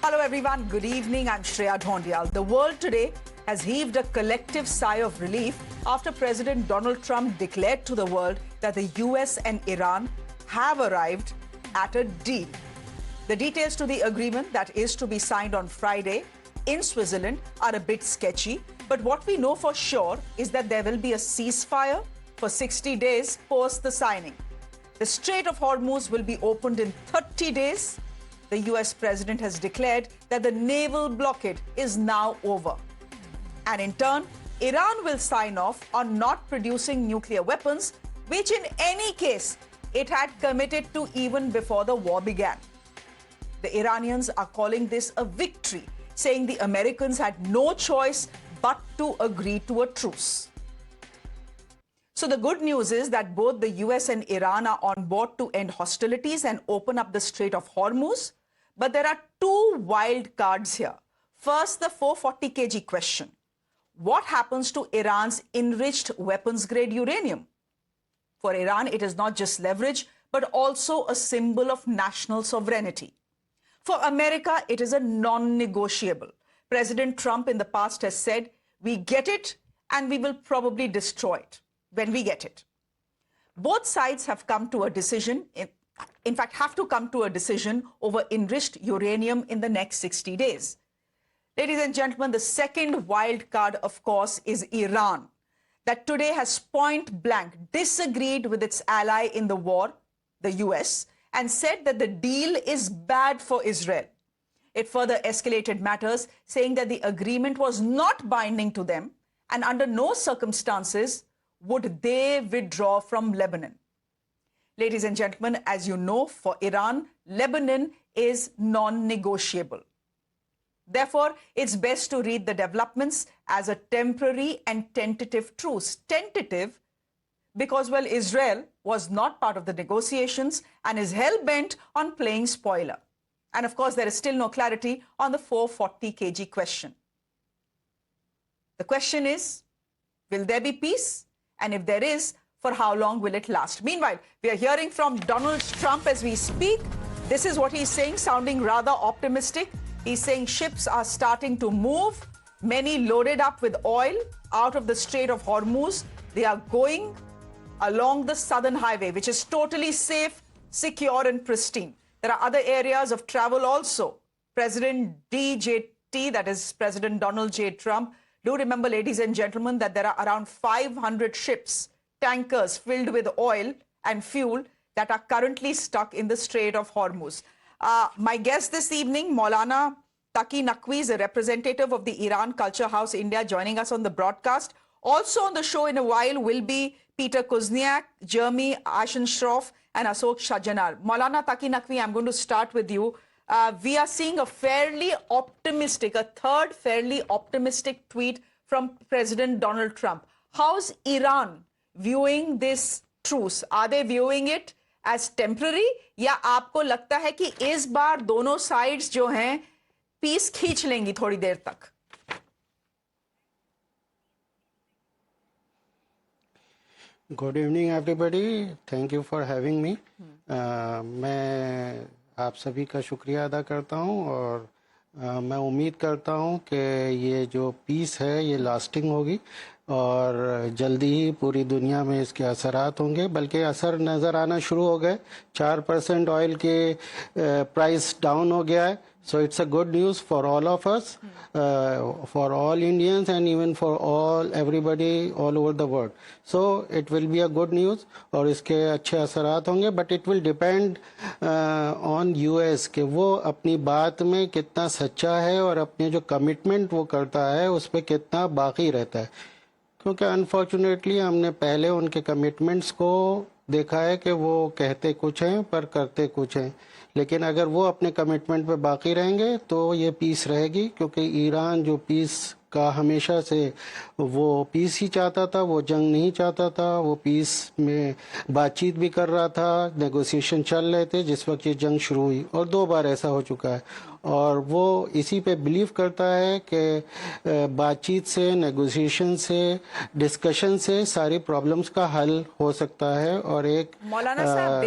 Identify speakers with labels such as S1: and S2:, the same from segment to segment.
S1: Hello everyone, good evening. I'm Shreya Dhoundial. The world today has heaved a collective sigh of relief after President Donald Trump declared to the world that the US and Iran have arrived at a deal. The details to the agreement that is to be signed on Friday in Switzerland are a bit sketchy, but what we know for sure is that there will be a ceasefire for 60 days post the signing. The Strait of Hormuz will be opened in 30 days. The US president has declared that the naval blockade is now over. And in turn, Iran will sign off on not producing nuclear weapons, which in any case it had committed to even before the war began. The Iranians are calling this a victory, saying the Americans had no choice but to agree to a truce. So the good news is that both the US and Iran are on board to end hostilities and open up the Strait of Hormuz. But there are two wild cards here. First, the 440 kg question. What happens to Iran's enriched weapons-grade uranium? For Iran, it is not just leverage, but also a symbol of national sovereignty. For America, it is a non-negotiable. President Trump in the past has said, we get it and we will probably destroy it when we get it. Both sides have come to a decision, in fact, have to come to a decision over enriched uranium in the next 60 days. Ladies and gentlemen, the second wild card, of course, is Iran, that today has point blank disagreed with its ally in the war, the US, and said that the deal is bad for Israel. It further escalated matters, saying that the agreement was not binding to them and under no circumstances would they withdraw from Lebanon. Ladies and gentlemen, as you know, for Iran, Lebanon is non-negotiable. Therefore, it's best to read the developments as a temporary and tentative truce. Tentative because, well, Israel was not part of the negotiations and is hell-bent on playing spoiler. And of course, there is still no clarity on the 440 kg question. The question is, will there be peace? And if there is, for how long will it last? Meanwhile, we are hearing from Donald Trump as we speak. This is what he's saying, sounding rather optimistic. He's saying ships are starting to move, many loaded up with oil out of the Strait of Hormuz. They are going along the southern highway, which is totally safe, secure and pristine. There are other areas of travel also. President DJT, that is President Donald J. Trump, do remember, ladies and gentlemen, that there are around 500 ships, tankers filled with oil and fuel that are currently stuck in the Strait of Hormuz. My guest this evening, Maulana Taqi Naqvi, is a representative of the Iran Culture House India, joining us on the broadcast. Also on the show in a while will be Peter Kuzniak, Jeremy Ashenschroff, and Ashok Shahjanar. Maulana Taqi Naqvi, I'm going to start with you. We are seeing a fairly optimistic, a third fairly optimistic tweet from President Donald Trump. How's Iran viewing this truce? Are they viewing it as temporary? या आपको लगता है कि इस बार दोनों sides जो हैं peace खींच लेंगी थोड़ी देर तक?
S2: Good evening, everybody. Thank you for having me. मैं आप सभी का शुक्रिया अदा करता हूं और मैं उम्मीद करता हूं कि ये जो पीस है ये लास्टिंग होगी और जल्दी ही पूरी दुनिया में इसके असरात होंगे, बल्कि असर नज़र आना शुरू हो गए। 4% ऑयल के प्राइस डाउन हो गया है. So it's a good news for all of us, for all Indians and even for everybody all over the world. So it will be a good news और इसके अच्छे असरात होंगे, but it will depend on US कि वो अपनी बात में कितना सच्चा है और अपने जो कमिटमेंट वो करता है उस पर कितना बाकी रहता है. क्योंकि अनफॉर्चुनेटली हमने पहले उनके कमिटमेंट्स को देखा है कि वो कहते कुछ हैं पर करते कुछ हैं, लेकिन अगर वो अपने कमिटमेंट पे बाकी रहेंगे तो ये पीस रहेगी. क्योंकि ईरान जो पीस का हमेशा से वो पीस ही चाहता था, वो जंग नहीं चाहता था, वो पीस में बातचीत भी कर रहा था, नेगोशिएशन चल रहे थे जिस वक्त ये जंग शुरू हुई और 2 बार ऐसा हो चुका है. اور وہ اسی پہ بلیو کرتا ہے کہ بات چیت سے، نیگوسیشن سے، ڈسکشن سے ساری پرابلمس کا حل ہو سکتا ہے، اور ایک
S1: مولانا صاحب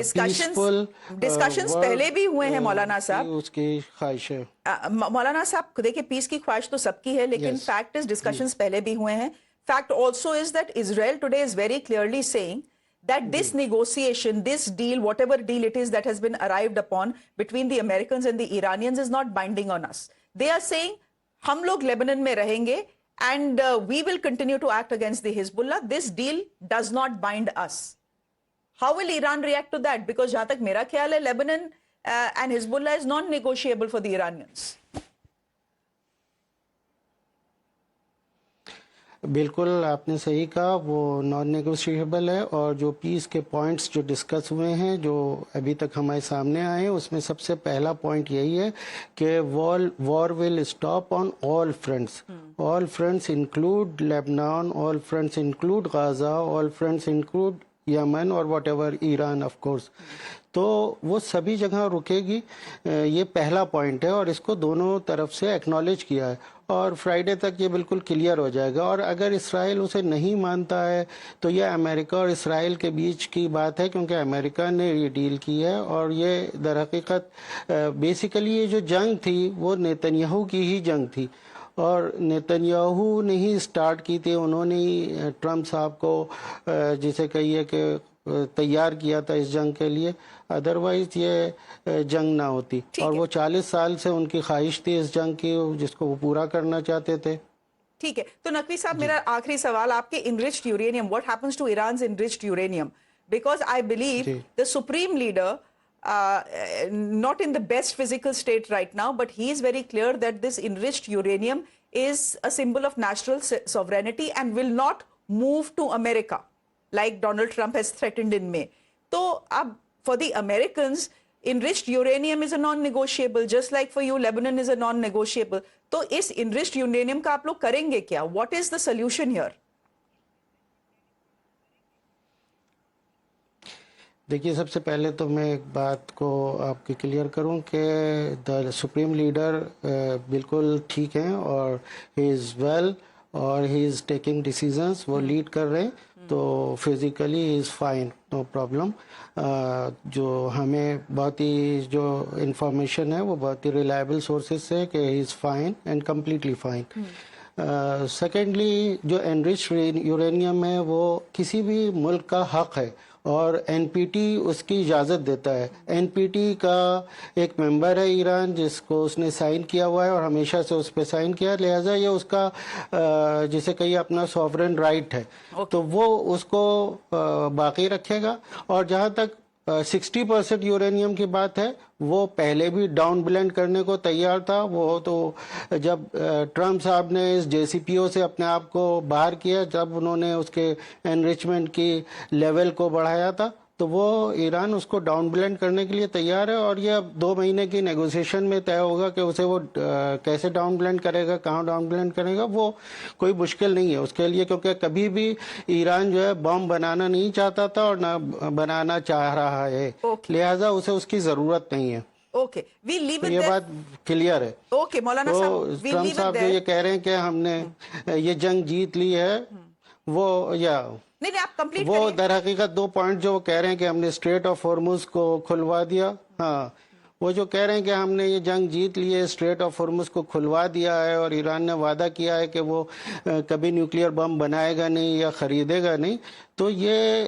S1: ڈسکشنز پہلے بھی ہوئے ہیں مولانا صاحب،
S2: اس کی خواہش ہے
S1: مولانا صاحب دیکھیں پیس کی خواہش تو سب کی ہے، لیکن فیکٹ از ڈسکشنز پہلے بھی ہوئے ہیں. Fact also is that Israel today is very clearly saying that this negotiation, this deal, whatever deal it is that has been arrived upon between the Americans and the Iranians is not binding on us. They are saying ہم لوگ لیبنن میں رہیں گے and we will continue to act against the Hezbollah. This deal does not bind us. How will Iran react to that? Because جہاں تک میرا خیال ہے Lebanon and Hezbollah is non-negotiable for the Iranians.
S2: بالکل آپ نے صحیح کہا، وہ نان نیگوشیبل ہے، اور جو پیس کے پوائنٹس جو ڈسکس ہوئے ہیں، جو ابھی تک ہمارے سامنے آئے ہیں، اس میں سب سے پہلا پوائنٹ یہی ہے کہ war will stop on all fronts. All fronts include Lebanon, all fronts include Gaza, all fronts include Yemen, اور whatever Iran of course. تو وہ سبھی جگہ رکے گی، یہ پہلا پوائنٹ ہے، اور اس کو دونوں طرف سے ایکنالج کیا ہے، اور فرائیڈے تک یہ بالکل کلیئر ہو جائے گا. اور اگر اسرائیل اسے نہیں مانتا ہے تو یہ امریکہ اور اسرائیل کے بیچ کی بات ہے، کیونکہ امریکہ نے یہ ڈیل کی ہے، اور یہ در حقیقت بیسیکلی یہ جو جنگ تھی وہ نیتن یاہو کی ہی جنگ تھی، اور نیتن یاہو نے ہی سٹارٹ کی تھی، انہوں نے ہی ٹرمپ صاحب کو جسے کہیے کہ تیار کیا تھا اس جنگ کے لیے، ادروائز یہ جنگ نہ ہوتی. اور وہ 40 سال سے ان کی خواہش تھی اس جنگ کی، جس کو وہ پورا کرنا چاہتے تھے.
S1: ٹھیک ہے، تو نقوی صاحب میرا آخری سوال آپ کے enriched uranium, what happens to Iran's enriched uranium? Because I believe the supreme leader, not in the best physical state right now, but he is very clear that this enriched uranium is a symbol of national sovereignty and will not move to America like Donald Trump has threatened in May. So for the Americans, enriched uranium is a non-negotiable, just like for you Lebanon is a non-negotiable. تو اس enriched uranium کا آپ لوگ کریں گے کیا؟ What is the solution here?
S2: دیکھیے، سب سے پہلے تو میں ایک بات کو آپ کی کلیئر کروں کہ سپریم لیڈر بالکل ٹھیک ہیں، اور ہی از ویل، اور ہی از ٹیکنگ ڈیسیزنس، وہ لیڈ کر رہے ہیں، تو physically he is fine, no problem. جو ہمیں بہت ہی جو انفارمیشن ہے وہ بہت ہی ریلائبل سورسز سے کہ he is fine and completely fine. Secondly, جو انرچ یورینیم ہے وہ کسی بھی ملک کا حق ہے، اور این پی ٹی اس کی اجازت دیتا ہے. این پی ٹی کا ایک ممبر ہے ایران، جس کو اس نے سائن کیا ہوا ہے، اور ہمیشہ سے اس پہ سائن کیا ہے، لہٰذا یہ اس کا جسے کہیے اپنا سوورن رائٹ ہے، تو وہ اس کو باقی رکھے گا. اور جہاں تک 60% یورینیم کی بات ہے، وہ پہلے بھی ڈاؤن بلینڈ کرنے کو تیار تھا. وہ تو جب ٹرمپ صاحب نے اس جے سی پی او سے اپنے آپ کو باہر کیا، جب انہوں نے اس کے انریچمنٹ کی لیول کو بڑھایا تھا، تو وہ ایران اس کو ڈاؤن بلینڈ کرنے کے لیے تیار ہے. اور یہ اب 2 مہینے کی نیگوسیشن میں طے ہوگا کہ اسے وہ کیسے ڈاؤن بلینڈ کرے گا، کہاں ڈاؤن بلینڈ کرے گا. وہ کوئی مشکل نہیں ہے اس کے لیے، کیونکہ کبھی بھی ایران جو ہے بم بنانا نہیں چاہتا تھا اور نہ بنانا چاہ رہا ہے، لہٰذا اسے اس کی ضرورت نہیں ہے.
S1: اوکے، وی لیو اٹ،
S2: یہ بات کلیئر ہے.
S1: اوکے مولانا صاحب، وی
S2: ٹرمپ
S1: لیو
S2: صاحب جو یہ کہہ رہے ہیں کہ ہم نے یہ جنگ جیت لی ہے، وہ یا
S1: نہیں آپ کمپلیٹ
S2: وہ در حقیقت 2 پوائنٹ جو کہہ رہے ہیں کہ ہم نے اسٹریٹ آف ہارمز کو کھلوا دیا. ہاں، وہ جو کہہ رہے ہیں کہ ہم نے یہ جنگ جیت لی ہے، اسٹریٹ آف ہارمز کو کھلوا دیا ہے، اور ایران نے وعدہ کیا ہے کہ وہ کبھی نیوکلیئر بم بنائے گا نہیں یا خریدے گا نہیں، تو یہ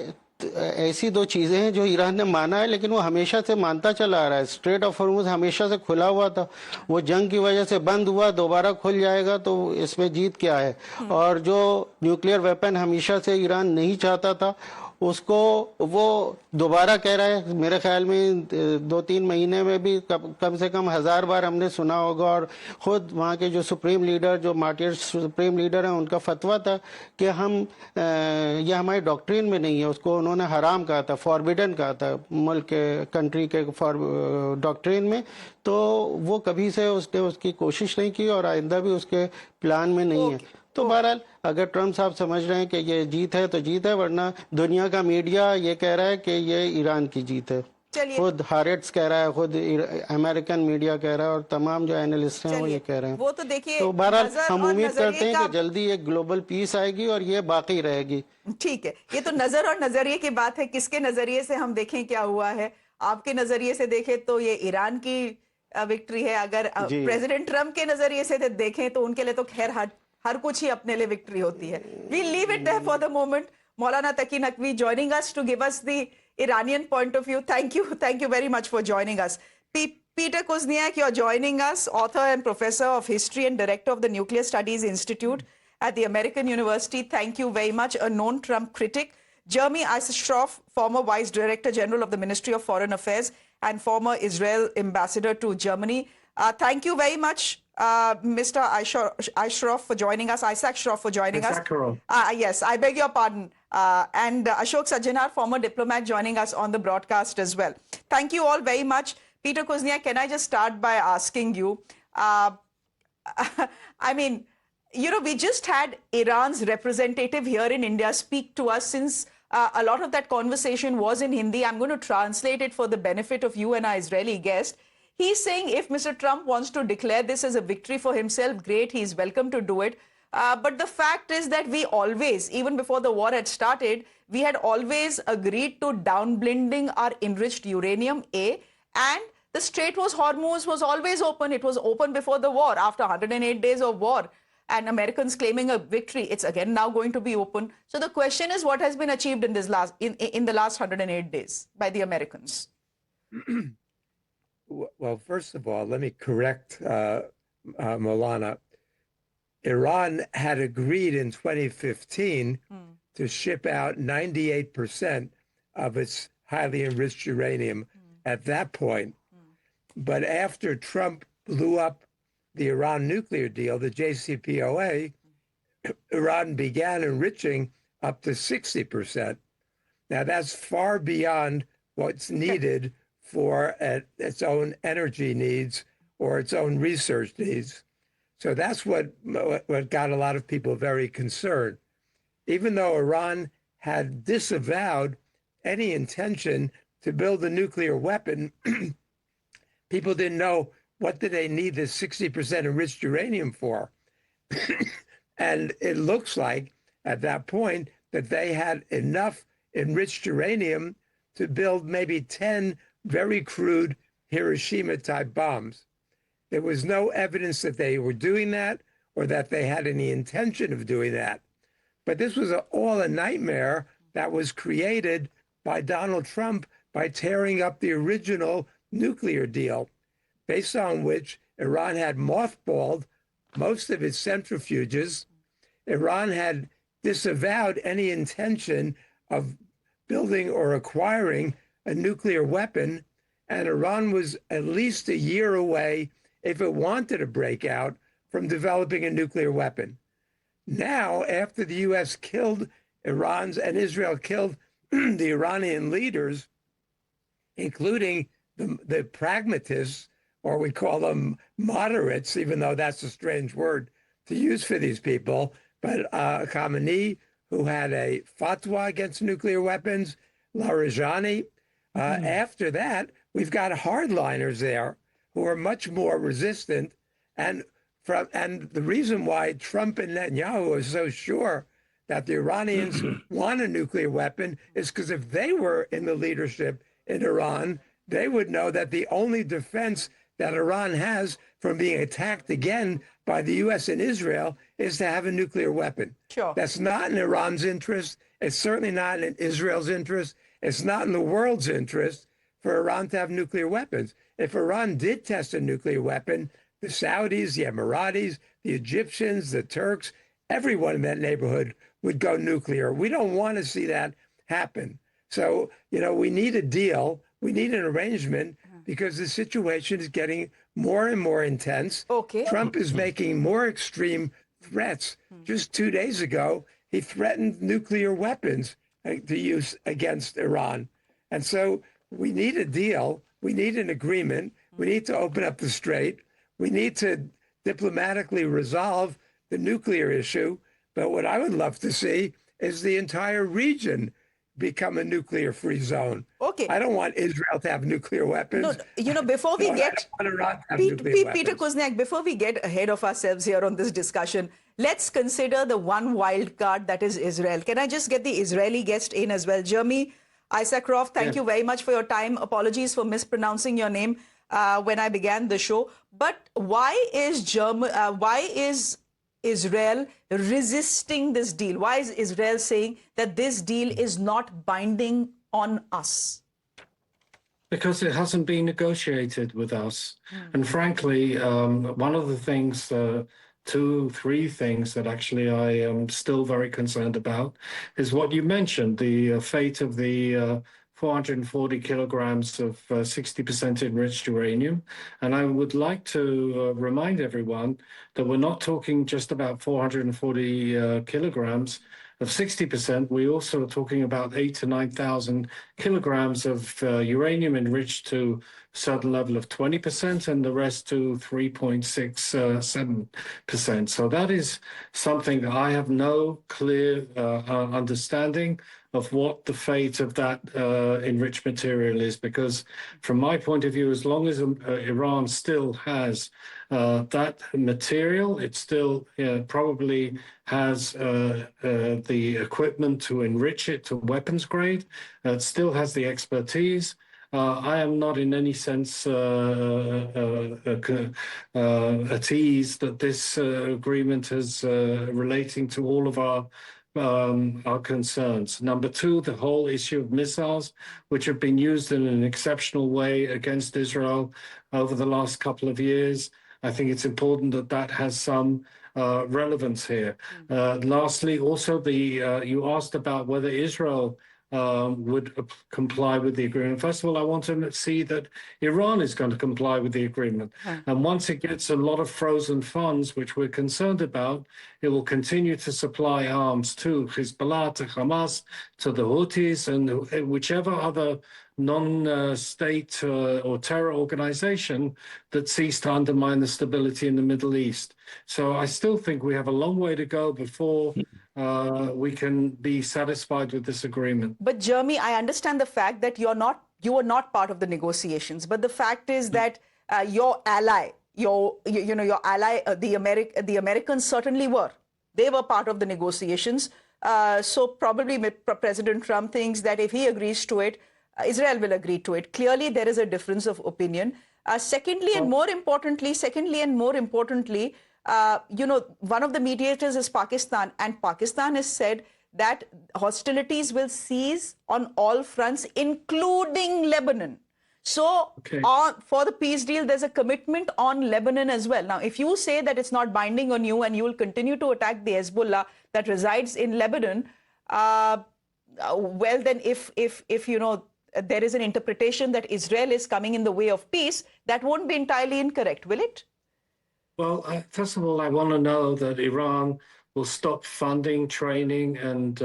S2: ایسی 2 چیزیں ہیں جو ایران نے مانا ہے، لیکن وہ ہمیشہ سے مانتا چلا آ رہا ہے. اسٹریٹ آف ہارمز ہمیشہ سے کھلا ہوا تھا، وہ جنگ کی وجہ سے بند ہوا، دوبارہ کھل جائے گا، تو اس میں جیت کیا ہے. اور جو نیوکلیئر ویپن ہمیشہ سے ایران نہیں چاہتا تھا، اس کو وہ دوبارہ کہہ رہا ہے. میرے خیال میں 2-3 مہینے میں بھی کم سے کم 1000 بار ہم نے سنا ہوگا، اور خود وہاں کے جو سپریم لیڈر، جو مارٹیر سپریم لیڈر ہیں، ان کا فتویٰ تھا کہ ہم یہ ہماری ڈاکٹرین میں نہیں ہے. اس کو انہوں نے حرام کہا تھا، فاربیڈن کہا تھا ملک کے، کنٹری کے ڈاکٹرین میں. تو وہ کبھی سے اس نے اس کی کوشش نہیں کی، اور آئندہ بھی اس کے پلان میں نہیں ہے. تو بہرحال اگر ٹرمپ صاحب سمجھ رہے ہیں کہ یہ جیت ہے تو جیت ہے، ورنہ دنیا کا میڈیا یہ کہہ رہا ہے کہ یہ ایران کی جیت ہے.
S1: चलिए
S2: खुद हारेट्स कह रहा है, खुद अमेरिकन मीडिया कह रहा है, और तमाम जो एनालिस्ट हैं वो ये कह रहे हैं।
S1: वो तो देखिए,
S2: तो बहरहाल
S1: नजर
S2: हम
S1: और
S2: उम्मीद
S1: नजरिए
S2: करते हैं
S1: का,
S2: कि जल्दी एक ग्लोबल पीस आएगी और ये बाकी रहेगी।
S1: ठीक है, ये तो नजर और नजरिए की बात है, किसके नजरिए से हम देखें क्या हुआ है। आपके नजरिए से देखें तो ये ईरान की विक्ट्री है, अगर
S2: जी।
S1: प्रेसिडेंट ट्रम्प के नजरिए से देखें तो उनके लिए तो खैर हर कुछ ही अपने लिए विक्ट्री होती है। We leave it there for the moment. Maulana Taqi Naqvi joining us to give us the Iranian point of view. Thank you very much for joining us. Peter Kuzniak, you're joining us, author and professor of history and director of the Nuclear Studies Institute at the American University. Thank you very much. A known Trump critic. Jeremy Isroff, former Vice Director General of the Ministry of Foreign Affairs and former Israel Ambassador to Germany. Thank you very much, Mr. Isroff, for joining us. Isaac Shroff for joining us. Yes, I beg your pardon. And Ashok Sajjanar, former diplomat, joining us on the broadcast as well. Thank you all very much. Peter Kuzniak, can I just start by asking you, I mean, you know, we just had Iran's representative here in India speak to us. Since a lot of that conversation was in Hindi, I'm going to translate it for the benefit of you and our Israeli guest. He's saying if Mr. Trump wants to declare this as a victory for himself, great, he's welcome to do it. But the fact is that we always, even before the war had started, we had always agreed to downblending our enriched uranium, and the Strait was Hormuz was always open. It was open before the war. After 108 days of war and Americans claiming a victory, it's again now going to be open. So the question is, what has been achieved in this in the last 108 days by the Americans?
S3: Well, first of all, let me correct Molana. Iran had agreed in 2015 to ship out 98% of its highly enriched uranium at that point. But after Trump blew up the Iran nuclear deal, the JCPOA, Iran began enriching up to 60%. Now, that's far beyond what's needed for its own energy needs or its own research needs. So that's what got a lot of people very concerned. Even though Iran had disavowed any intention to build a nuclear weapon, people didn't know what did they need this 60% enriched uranium for. And it looks like at that point that they had enough enriched uranium to build maybe 10 very crude Hiroshima-type bombs. There was no evidence that they were doing that or that they had any intention of doing that. But this was all a nightmare that was created by Donald Trump by tearing up the original nuclear deal, based on which Iran had mothballed most of its centrifuges. Iran had disavowed any intention of building or acquiring a nuclear weapon, and Iran was at least a year away, if it wanted to break out, from developing a nuclear weapon. Now, after the U.S. killed Iran's and Israel killed the Iranian leaders, including the pragmatists, or we call them moderates, even though that's a strange word to use for these people, but Khamenei, who had a fatwa against nuclear weapons, Larijani. After that, we've got hardliners there who are much more resistant. And the reason why Trump and Netanyahu are so sure that the Iranians want a nuclear weapon is because if they were in the leadership in Iran, they would know that the only defense that Iran has from being attacked again by the U.S. and Israel is to have a nuclear weapon.
S1: Sure.
S3: That's not in Iran's interest. It's certainly not in Israel's interest. It's not in the world's interest for Iran to have nuclear weapons. If Iran did test a nuclear weapon, the Saudis, the Emiratis, the Egyptians, the Turks, everyone in that neighborhood would go nuclear. We don't want to see that happen. So, you know, we need a deal. We need an arrangement because the situation is getting more and more intense.
S1: Okay.
S3: Trump is making more extreme threats. Just 2 days ago, he threatened nuclear weapons to use against Iran. And so we need a deal. We need an agreement. We need to open up the strait. We need to diplomatically resolve the nuclear issue. But what I would love to see is the entire region become a nuclear-free zone.
S1: Okay.
S3: I don't want Israel to have nuclear weapons.
S1: No, before we
S3: No,
S1: get
S3: I don't want Iran to have nuclear
S1: Peter
S3: weapons.
S1: Kuzniak, before we get ahead of ourselves here on this discussion, let's consider the one wild card that is Israel. Can I just get the Israeli guest in as well? Jeremy Isakroff, thank you very much for your time. Apologies for mispronouncing your name when I began the show. But why is Israel resisting this deal? Why is Israel saying that this deal is not binding on us?
S4: Because it hasn't been negotiated with us. And frankly, one of the things, three things that actually I am still very concerned about is what you mentioned, the fate of the 440 kilograms of 60% enriched uranium. And I would like to remind everyone that we're not talking just about 440 kilograms of 60%. We also are talking about 8,000 to 9,000 kilograms of uranium enriched to a certain level of 20% and the rest to 3.67%. So that is something that I have no clear understanding of what the fate of that enriched material is, because from my point of view, as long as Iran still has that material, it still probably has the equipment to enrich it to weapons grade. It still has the expertise. I am not in any sense at ease that this agreement is relating to all of our concerns. Number two, the whole issue of missiles, which have been used in an exceptional way against Israel over the last couple of years. I think it's important that that has some relevance here. Lastly, also you asked about whether Israel would comply with the agreement. First of all, I want to see that Iran is going to comply with the agreement. And once it gets a lot of frozen funds, which we're concerned about, it will continue to supply arms to Hezbollah, to Hamas, to the Houthis, and whichever other non-state or terror organization that seeks to undermine the stability in the Middle East. So I still think we have a long way to go before we can be satisfied with this agreement.
S1: But Jeremy, I understand the fact that you were not part of the negotiations, but the fact is that your ally, your ally, the Americans certainly were. They were part of the negotiations. So probably President Trump thinks that if he agrees to it, Israel will agree to it. Clearly, there is a difference of opinion. Secondly, and more importantly, one of the mediators is Pakistan, and Pakistan has said that hostilities will cease on all fronts, including Lebanon. So for the peace deal, there's a commitment on Lebanon as well. Now, if you say that it's not binding on you and you will continue to attack the Hezbollah that resides in Lebanon, well, then if there is an interpretation that Israel is coming in the way of peace, that won't be entirely incorrect, will it?
S4: Well, first of all, I want to know that Iran will stop funding, training, and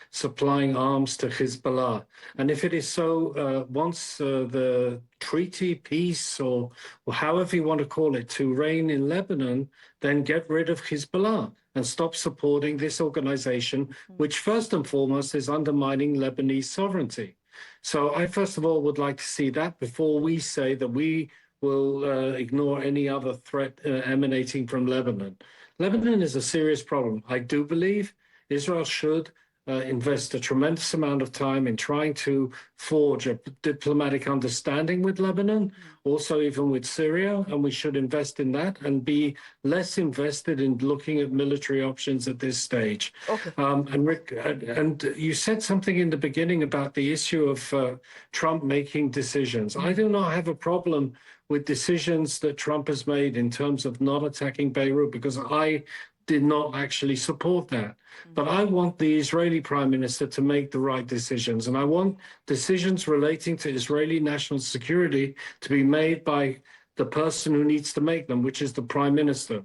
S4: supplying arms to Hezbollah. And if it is so, once the treaty, peace, or however you want to call it, to reign in Lebanon, then get rid of Hezbollah and stop supporting this organization, which first and foremost is undermining Lebanese sovereignty. So I, first of all, would like to see that before we say that we will ignore any other threat emanating from Lebanon. Lebanon is a serious problem. I do believe Israel should invest a tremendous amount of time in trying to forge a diplomatic understanding with Lebanon, also even with Syria, and we should invest in that and be less invested in looking at military options at this stage.
S1: Okay.
S4: And Rick, and you said something in the beginning about the issue of Trump making decisions. I do not have a problem with decisions that Trump has made in terms of not attacking Beirut, because I did not actually support that. But I want the Israeli prime minister to make the right decisions. And I want decisions relating to Israeli national security to be made by the person who needs to make them, which is the prime minister.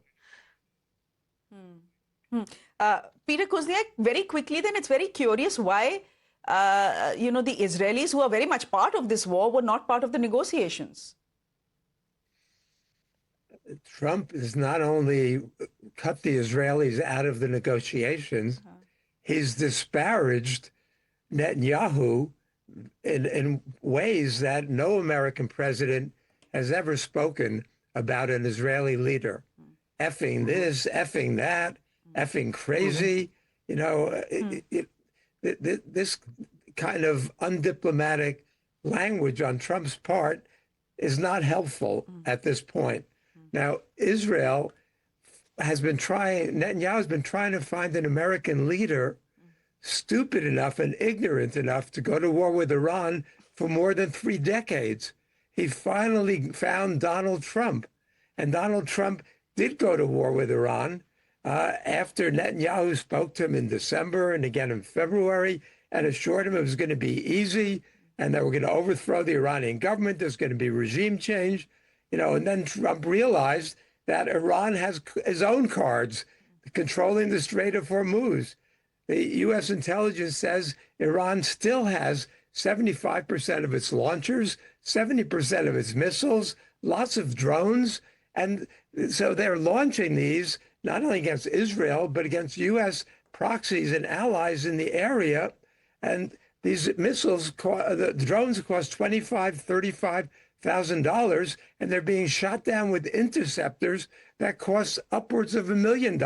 S1: Peter Kuzniak, very quickly then, it's very curious why, the Israelis, who are very much part of this war, were not part of the negotiations.
S3: Trump has not only cut the Israelis out of the negotiations, he's disparaged Netanyahu in ways that no American president has ever spoken about an Israeli leader. Effing this, effing that, effing crazy. You know, this kind of undiplomatic language on Trump's part is not helpful at this point. Now, Israel Netanyahu has been trying to find an American leader stupid enough and ignorant enough to go to war with Iran for more than 3 decades. He finally found Donald Trump, and Donald Trump did go to war with Iran after Netanyahu spoke to him in December and again in February and assured him it was going to be easy and they were going to overthrow the Iranian government. There's going to be regime change, you know, and then Trump realized that Iran has his own cards controlling the Strait of Hormuz. The U.S. intelligence says Iran still has 75% of its launchers, 70% of its missiles, lots of drones. And so they're launching these not only against Israel, but against U.S. proxies and allies in the area. And these missiles, the drones cost $25,000, $35,000, and they're being shot down with interceptors that cost upwards of $1 million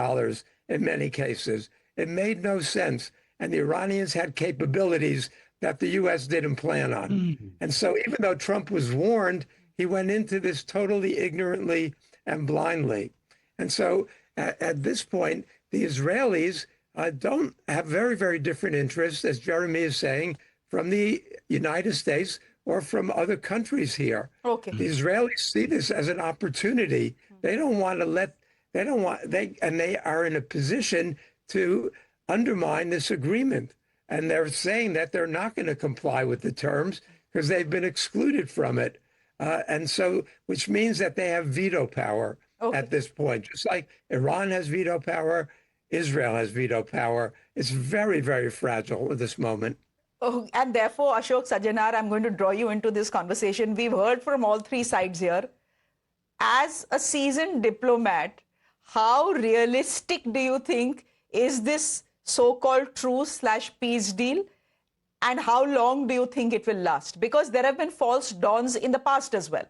S3: in many cases. It made no sense. And the Iranians had capabilities that the U.S. didn't plan on. And so even though Trump was warned, he went into this totally ignorantly and blindly. And so at this point, the Israelis don't have very, very different interests, as Jeremy is saying, from the United States or from other countries here.
S1: Okay.
S3: The Israelis see this as an opportunity. They don't want to they are in a position to undermine this agreement. And they're saying that they're not going to comply with the terms because they've been excluded from it. And so, which means that they have veto power at this point. Just like Iran has veto power, Israel has veto power. It's very, very fragile at this moment.
S1: Oh, and therefore, Ashok Sajjanar, I'm going to draw you into this conversation. We've heard from all 3 sides here. As a seasoned diplomat, how realistic do you think is this so-called truce/peace deal? And how long do you think it will last? Because there have been false dawns in the past as well.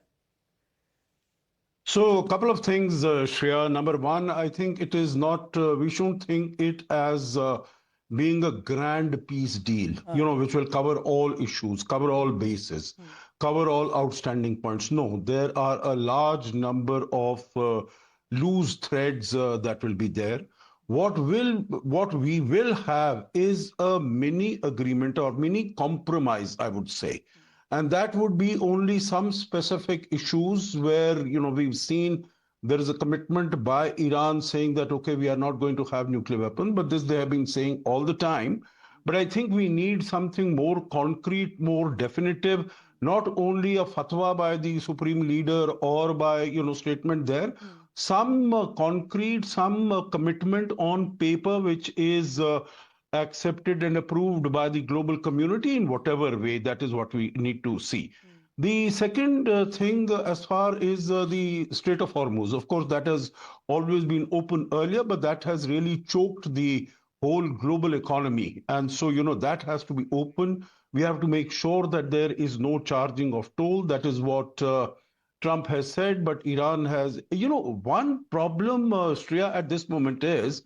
S5: So a couple of things, Shreya. Number one, I think it is not, we shouldn't think it as being a grand peace deal, which will cover all issues, cover all bases, cover all outstanding points. No, there are a large number of loose threads that will be there. What we will have is a mini agreement or mini compromise, I would say. And that would be only some specific issues where, we've seen there is a commitment by Iran saying that, okay, we are not going to have nuclear weapons, but this they have been saying all the time. But I think we need something more concrete, more definitive, not only a fatwa by the supreme leader or by, statement there, some concrete, some commitment on paper, which is accepted and approved by the global community in whatever way. That is what we need to see. The second thing, as far as the Strait of Hormuz, of course, that has always been open earlier, but that has really choked the whole global economy. And so, that has to be open. We have to make sure that there is no charging of toll. That is what Trump has said, but Iran has, one problem, Shreya, at this moment is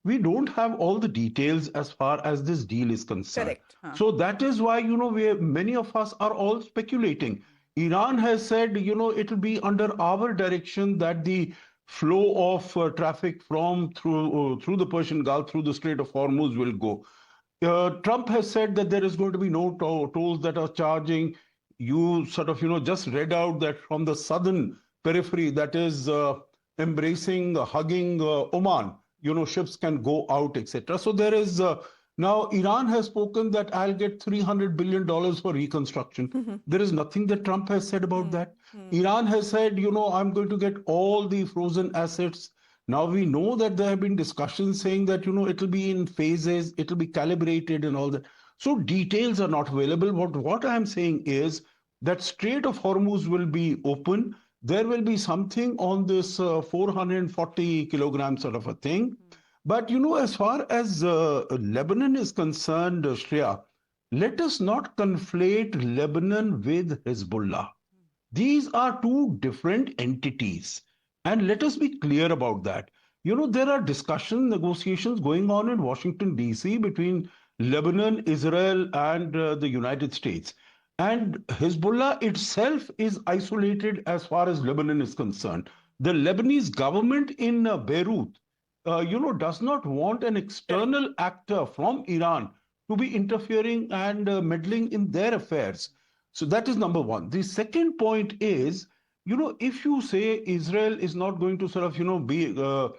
S5: we don't have all the details as far as this deal is concerned.
S1: Correct.
S5: So that is why, many of us are all speculating. Iran has said, it will be under our direction that the flow of traffic through the Persian Gulf, through the Strait of Hormuz will go. Trump has said that there is going to be no tolls that are charging. You sort of, just read out that from the southern periphery that is embracing, hugging Oman, ships can go out, etc. So there is, now Iran has spoken that I'll get $300 billion for reconstruction. There is nothing that Trump has said about that. Iran has said, I'm going to get all the frozen assets. Now we know that there have been discussions saying that, it'll be in phases, it'll be calibrated and all that. So details are not available. What I'm saying is that Strait of Hormuz will be open. There will be something on this 440 kilograms sort of a thing. But, as far as Lebanon is concerned, Shreya, let us not conflate Lebanon with Hezbollah. These are two different entities. And let us be clear about that. You know, there are discussions, negotiations going on in Washington, D.C. between Lebanon, Israel, and the United States. And Hezbollah itself is isolated as far as Lebanon is concerned. The Lebanese government in Beirut, does not want an external actor from Iran to be interfering and meddling in their affairs. So that is number one. The second point is, if you say Israel is not going to sort of,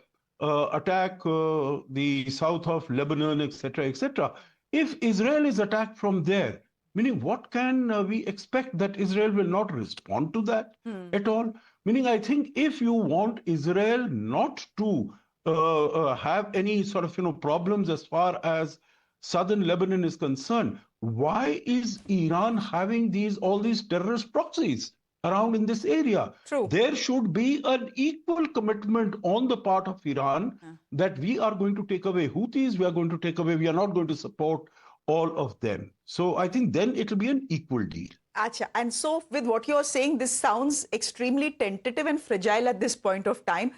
S5: attack the south of Lebanon, etc., etc., if Israel is attacked from there, meaning what can we expect that Israel will not respond to that at all? Meaning, I think if you want Israel not to have any sort of, problems as far as southern Lebanon is concerned, why is Iran having all these terrorist proxies around in this area?
S1: True.
S5: There should be an equal commitment on the part of Iran that we are going to take away Houthis, we are not going to support all of them. So I think then it will be an equal deal.
S1: Acha. And so with what you're saying, this sounds extremely tentative and fragile at this point of time.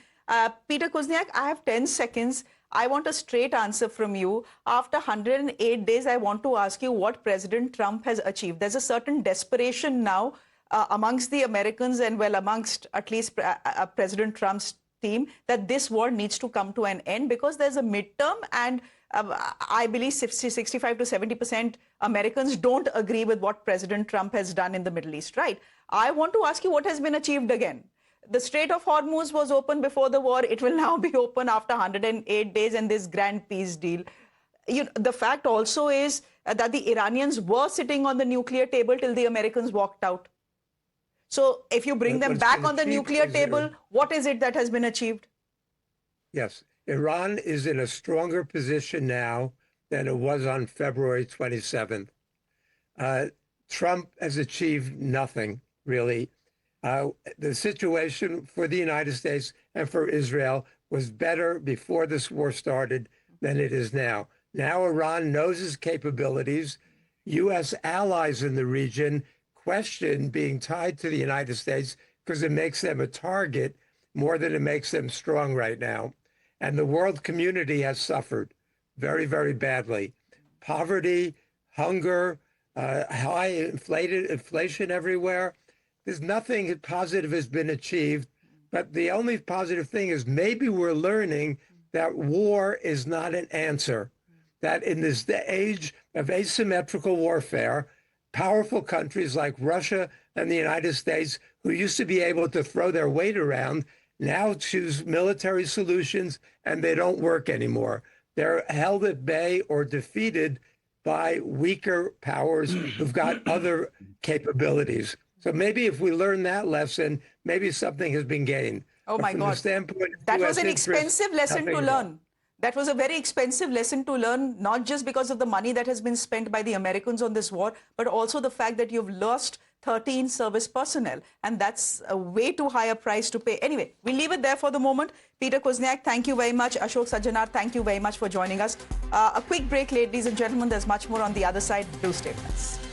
S1: Peter Kuzniak, I have 10 seconds. I want a straight answer from you. After 108 days, I want to ask you what President Trump has achieved. There's a certain desperation now amongst the Americans and, well, amongst at least President Trump's team that this war needs to come to an end because there's a midterm and I believe 65 to 70% Americans don't agree with what President Trump has done in the Middle East, right? I want to ask you what has been achieved again. The Strait of Hormuz was open before the war. It will now be open after 108 days and this grand peace deal. The fact also is that the Iranians were sitting on the nuclear table till the Americans walked out. So if you bring them back on the nuclear table, what is it that has been achieved?
S3: Yes, Iran is in a stronger position now than it was on February 27th. Trump has achieved nothing, really. The situation for the United States and for Israel was better before this war started than it is now. Now Iran knows its capabilities. U.S. allies in the region question being tied to the United States because it makes them a target more than it makes them strong right now. And the world community has suffered very, very badly. Poverty, hunger, high inflation everywhere. There's nothing positive has been achieved, but the only positive thing is maybe we're learning that war is not an answer, that in this age of asymmetrical warfare, powerful countries like Russia and the United States, who used to be able to throw their weight around, now choose military solutions and they don't work anymore. They're held at bay or defeated by weaker powers who've got other capabilities. So maybe if we learn that lesson, maybe something has been gained.
S1: Oh my God. That was an expensive lesson to learn. That was a very expensive lesson to learn, not just because of the money that has been spent by the Americans on this war, but also the fact that you've lost 13 service personnel. And that's a way too high a price to pay. Anyway, we'll leave it there for the moment. Peter Kuzniak, thank you very much. Ashok Sajjanar, thank you very much for joining us. A quick break, ladies and gentlemen. There's much more on the other side. Do stay with us.